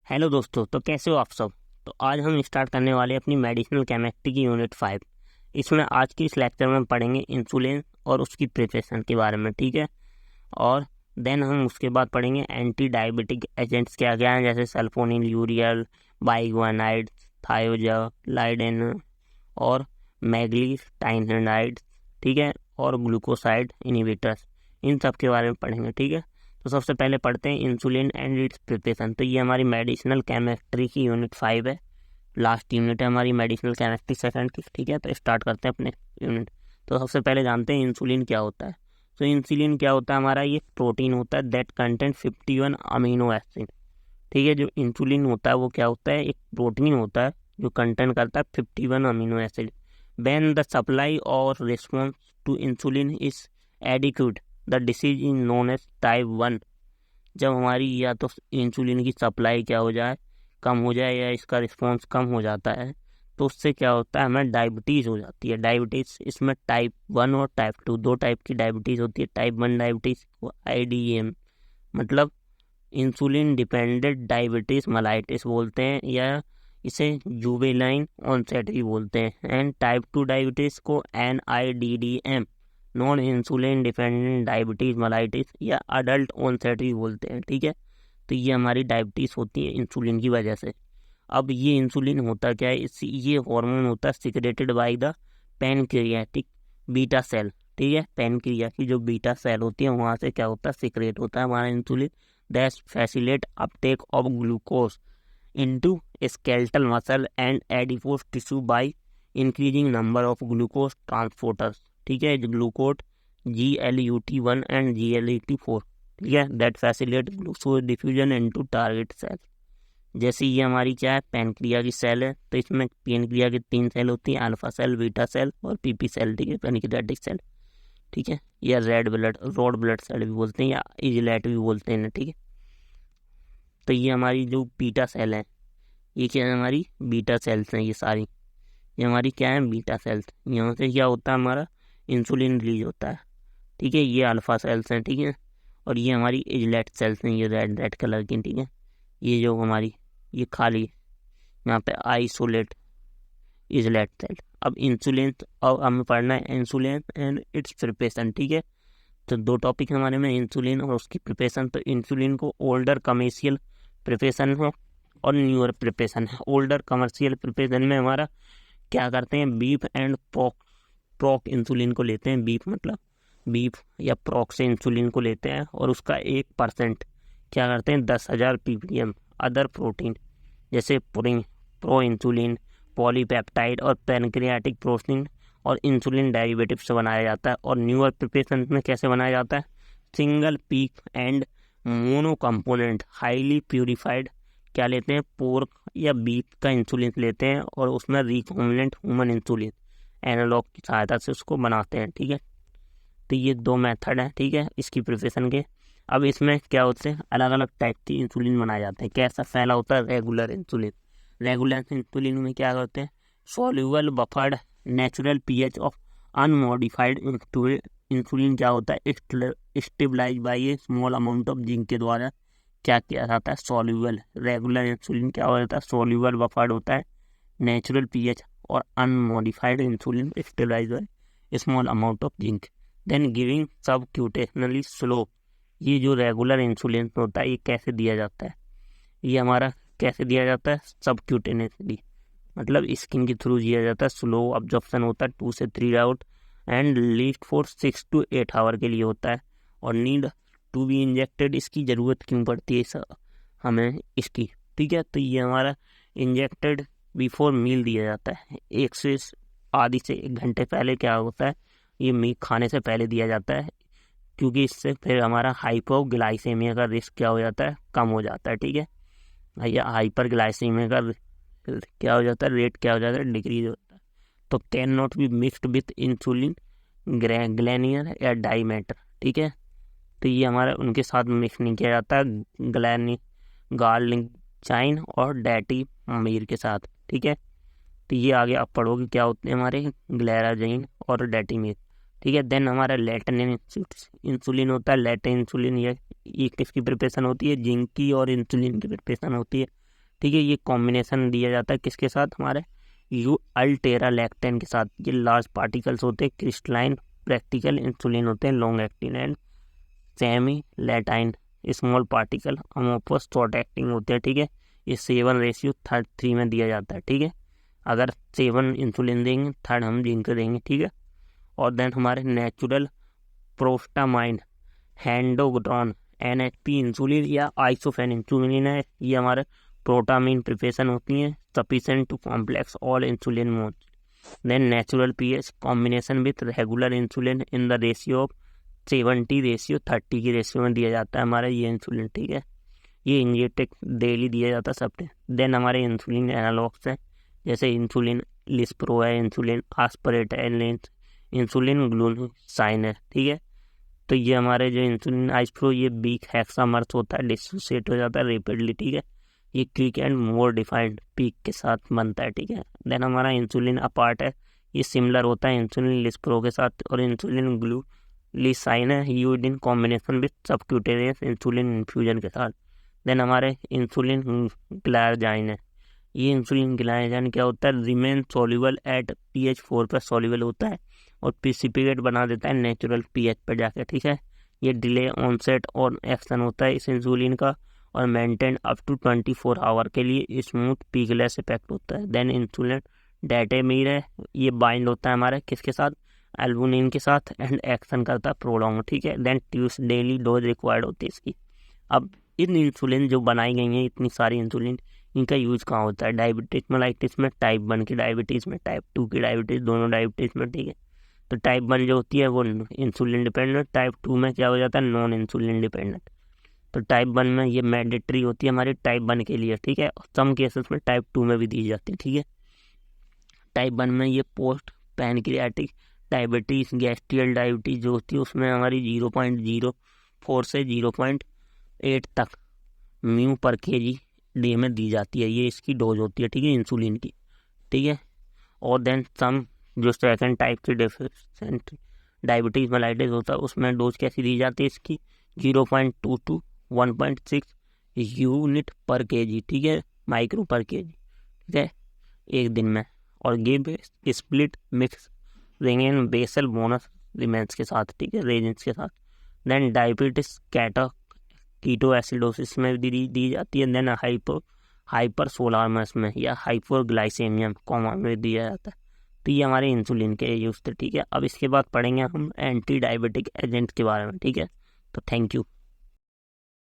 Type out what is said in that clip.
Hello दोस्तों, तो कैसे हो आप सब। तो आज हम स्टार्ट करने वाले हैं अपनी मेडिसिनल केमिस्ट्री की यूनिट 5। इसमें आज की इस लेक्चर में पढ़ेंगे इंसुलिन और उसकी प्रिपरेशन के बारे में, ठीक है। और देन हम उसके बाद पढ़ेंगे एंटी डायबिटिक एजेंट्स क्या क्या हैं, जैसे सल्फोनिलयूरियल, बाइगुआनाइड, थायोजाइलेन और मैग्लीटाइनाइड, ठीक है, और ग्लूकोसाइड इनहिबिटर्स, इन सब के बारे में पढ़ेंगे, ठीक है। तो सबसे पहले पढ़ते हैं इंसुलिन एंड इट्स प्रिपरेशन। तो ये हमारी मेडिसिनल केमिस्ट्री की यूनिट 5 है, लास्ट यूनिट है हमारी मेडिसिनल केमिस्ट्री सेकंड की, ठीक है। तो स्टार्ट करते हैं अपने यूनिट। तो सबसे पहले जानते हैं इंसुलिन क्या होता है। तो इंसुलिन क्या होता है हमारा, ये प्रोटीन होता है दैट कंटेंट 51 अमीनो एसिड, ठीक है। जो इंसुलिन होता है वो क्या होता है, एक प्रोटीन होता है जो कंटेंट करता है 51 amino acid. When the supply और response to insulin is adequate, the disease is known as type 1। जब हमारी या तो इंसुलिन की सप्लाई क्या हो जाए, कम हो जाए, या इसका रिस्पॉन्स कम हो जाता है, तो उससे क्या होता है, हमें डायबिटीज़ हो जाती है। डायबिटीज़ इसमें टाइप 1 और टाइप 2 दो टाइप की डायबिटीज़ होती है। टाइप 1 डायबिटीज़ को IDM मतलब इंसुलिन डिपेंडेंट डायबिटीज़ मेलाइटिस बोलते हैं, या इसे जुवेनाइल ऑनसेट भी बोलते हैं। एंड टाइप 2 डायबिटीज़ को NIDDM non insulin dependent diabetes mellitus या अडल्ट ऑनसेट भी बोलते हैं, ठीक है। तो ये हमारी डायबिटीज़ होती है इंसुलिन की वजह से। अब ये इंसुलिन होता क्या है, ये हार्मोन होता है secreted by the pancreatic beta cell, ठीक है। पैनक्रिया की जो बीटा सेल होती है वहाँ से क्या होता है, सिक्रेट होता है हमारा insulin, that facilitate uptake of glucose into skeletal muscle and adipose tissue by increasing number of glucose transporters, ठीक है। ग्लूकोज GLUT1 एंड GLUT4, ठीक है, that facilitate glucose diffusion into target cell. जैसे ये हमारी क्या है, पैनक्रिया की सेल है, तो इसमें पैनक्रिया की 3 सेल होती हैं, अल्फा सेल, बीटा सेल और PP सेल, ठीक है, पैनक्रियाटिक सेल, ठीक है। या रोड ब्लड सेल भी बोलते हैं, या इजलेट भी बोलते हैं, ठीक है। तो ये हमारी जो बीटा सेल है, ये क्या है, हमारी बीटा सेल्स हैं ये सारी। ये हमारी क्या है, बीटा सेल्स। यहाँ से क्या होता है, हमारा इंसुलिन रिलीज होता है, ठीक है। ये अल्फा सेल्स हैं, ठीक है। और ये हमारी इजलेट सेल्स हैं, ये रेड रेड कलर की, ठीक है। ये जो हमारी ये खाली यहाँ पे आइसोलेट इजलेट सेल। अब इंसुलिन, अब हमें पढ़ना है इंसुलिन एंड इट्स प्रिपरेशन, ठीक है। तो दो टॉपिक हमारे में, इंसुलिन और उसकी प्रिपरेशन। तो इंसुलिन को ओल्डर कमर्शियल प्रिपरेशन है और न्यूअर प्रिपरेशन है। ओल्डर कमर्शियल प्रिपरेशन में हमारा क्या करते हैं, बीफ एंड प्रॉक इंसुलिन को लेते हैं। बीफ मतलब बीफ या प्रॉक से इंसुलिन को लेते हैं, और उसका 1% क्या करते हैं, 10,000 ppm अदर प्रोटीन जैसे प्रो इंसुलिन, पॉलीपेप्टाइड और पैनक्रियाटिक प्रोटीन और इंसुलिन डेरिवेटिव से बनाया जाता है। और न्यूअर प्रिपरेशन में कैसे बनाया जाता है, single peak and mono component highly purified क्या लेते हैं, पोर्क या बीफ का इंसुलिन लेते हैं, और उसमें रिकॉम्बिनेंट ह्यूमन इंसुलिन एनालॉग की सहायता से उसको बनाते हैं, ठीक है। तो ये दो मेथड हैं, ठीक है, इसकी प्रिपरेशन के। अब इसमें क्या होते हैं, अलग अलग टाइप की इंसुलिन बनाए जाते हैं। कैसा फैला होता है, रेगुलर इंसुलिन। रेगुलर इंसुलिन में क्या करते हैं, soluble buffered natural pH of unmodified insulin क्या होता है, stabilize by a small amount of zinc के द्वारा क्या किया जाता है, सॉल्यूबल। रेगुलर इंसुलिन क्या हो जाता है, सॉल्यूबल बफर्ड होता है नेचुरल पीएच, और unmodified insulin stabilize by small amount of zinc then giving subcutaneously slow. ये जो रेगुलर इंसुलिन होता है ये कैसे दिया जाता है, ये हमारा कैसे दिया जाता है, सबक्यूटेनियसली, मतलब स्किन के थ्रू दिया जाता है। स्लो अब्जॉर्प्शन होता है 2 से 3 out and least for 6 to 8 hour के लिए होता है। और नीड टू बी इंजेक्टेड, इसकी ज़रूरत क्यों पड़ती है हमें इसकी, ठीक है। तो ये हमारा इंजेक्टेड बिफोर मील दिया जाता है, आधी से 1 घंटे पहले क्या होता है, ये मील खाने से पहले दिया जाता है, क्योंकि इससे फिर हमारा हाइपोग्लाइसेमिया का रिस्क क्या हो जाता है, कम हो जाता है, ठीक है। या हाइपरग्लाइसेमिया का क्या हो जाता है, रेट क्या हो जाता है, डिक्रीज होता है। तो can not be mixed with insulin glargine या डाईमेटर, ठीक है। तो ये हमारा उनके साथ मिक्स नहीं किया जाता, गार्लिंचाइन और डैटी मीर के साथ, ठीक है। तो ये आगे आप पढ़ोगे क्या होते हैं हमारे ग्लैराजाइन और डैटीमीर, ठीक है। देन हमारा लेटन इंसुलिन होता है। लेटन इंसुलिन ये किसकी प्रिपरेशन होती है, जिंक की और इंसुलिन की प्रिपरेशन होती है। ठीक है। ये कॉम्बिनेशन दिया जाता है किसके साथ, हमारे यू अल्टेरालैक्टेन के साथ। ये लार्ज पार्टिकल्स होते हैं, क्रिस्टलाइन प्रैक्टिकल इंसुलिन होते हैं, लॉन्ग एक्टिंग एंड सेमी लैटाइन small particle amorphous short acting होते हैं। ठीक है। ये 7:3 में दिया जाता है। ठीक है। अगर 7 इंसुलिन देंगे, 3 हम जिंक देंगे। ठीक है। और देन हमारे natural protamine Hagedorn NHP insulin या आइसोफेन इंसुलिन है। ये हमारे प्रोटामीन प्रिपरेशन होती हैं, sufficient to complex all insulin mode. Then natural pH combination with regular insulin in the ratio of 70:30 की रेशियो में दिया जाता है हमारा ये इंसुलिन। ठीक है। ये इंजेक्ट डेली दिया जाता है सबने। देन हमारे इंसुलिन एनालॉग्स हैं, जैसे इंसुलिन लिस्प्रो है, इंसुलिन आस्पिरेट है, इंसुलिन ग्लूसाइन है। ठीक है। तो ये हमारे जो इंसुलिन आइसप्रो, ये वीक हेक्सामर्स होता है, डिसोसिएट हो जाता है रेपिडली। ठीक है। ये quick and more defined peak के साथ बनता है। ठीक है। देन हमारा इंसुलिन अपार्ट है, ये सिमिलर होता है इंसुलिन लिस्प्रो के साथ, और इंसुलिन ग्लूसाइन है used in combination with subcutaneous insulin infusion के साथ। देन हमारे इंसुलिन ग्लाइकोजाइन है, ये इंसुलिन ग्लाइकोजाइन क्या होता है, रिमेन सॉल्युबल एट pH 4 पर सॉल्युबल होता है और प्रिसिपिटेट बना देता है नेचुरल pH पर जाकर। ठीक है। ये डिले ऑनसेट और एक्शन होता है इस इंसुलिन का, और मेंटेन अप टू 24 आवर के लिए स्मूथ पीकलेस इफेक्ट होता है। देन इंसुलिन डेटेमीर है, ये बाइंड होता है हमारे किसके साथ, एल्बुमिन के साथ, एंड एक्शन करता है प्रोलॉन्ग। ठीक है। देन ट्यूस डेली डोज रिक्वायर्ड होती है इसकी। अब इन इंसुलिन जो बनाई गई हैं, इतनी सारी इंसुलिन, इनका यूज कहाँ होता है, डायबिटीज मेलाइटिस में, टाइप 1 की डायबिटीज़ में, टाइप 2 की डायबिटीज़, दोनों डायबिटीज़ में। ठीक है। तो टाइप 1 जो होती है वो इंसुलिन डिपेंडेंट, टाइप 2 में क्या हो जाता है, नॉन इंसुलिन डिपेंडेंट। तो टाइप 1 में ये मैंडेटरी होती है हमारी टाइप 1 के लिए। ठीक है। सम केसेस में टाइप 2 में भी दी जाती है। ठीक है। टाइप 1 में ये पोस्ट पैनक्रियाटिक डायबिटीज़, गैस्ट्रियल डायबिटीज़ जो होती है, उसमें हमारी 0.04 से 0.8 तक μ/kg डे में दी जाती है। ये इसकी डोज होती है। ठीक है, इंसुलिन की। ठीक है। और देन सम जो सेकंड टाइप की डेफिशिएंट डायबिटीज़ मेलाइटिस होता है, उसमें डोज कैसी दी जाती है इसकी, 0.2 to 1.6 यूनिट पर kg। ठीक है, माइक्रो पर kg। ठीक है, एक दिन में। और गिव स्प्लिट मिक्स रेंगेन बेसल बोनस रिमेंस के साथ। ठीक है, रेजेंस के साथ। देन डायबिटीज कीटो एसिडोसिस में दी जाती है। देन हाइपरसोलारमस में या हाइपोग्लाइसेमिया कॉमा में दिया जाता है। तो ये हमारे इंसुलिन के यूज थे। ठीक है। अब इसके बाद पढ़ेंगे हम एंटी डायबिटिक एजेंट के बारे में। ठीक है। तो थैंक यू।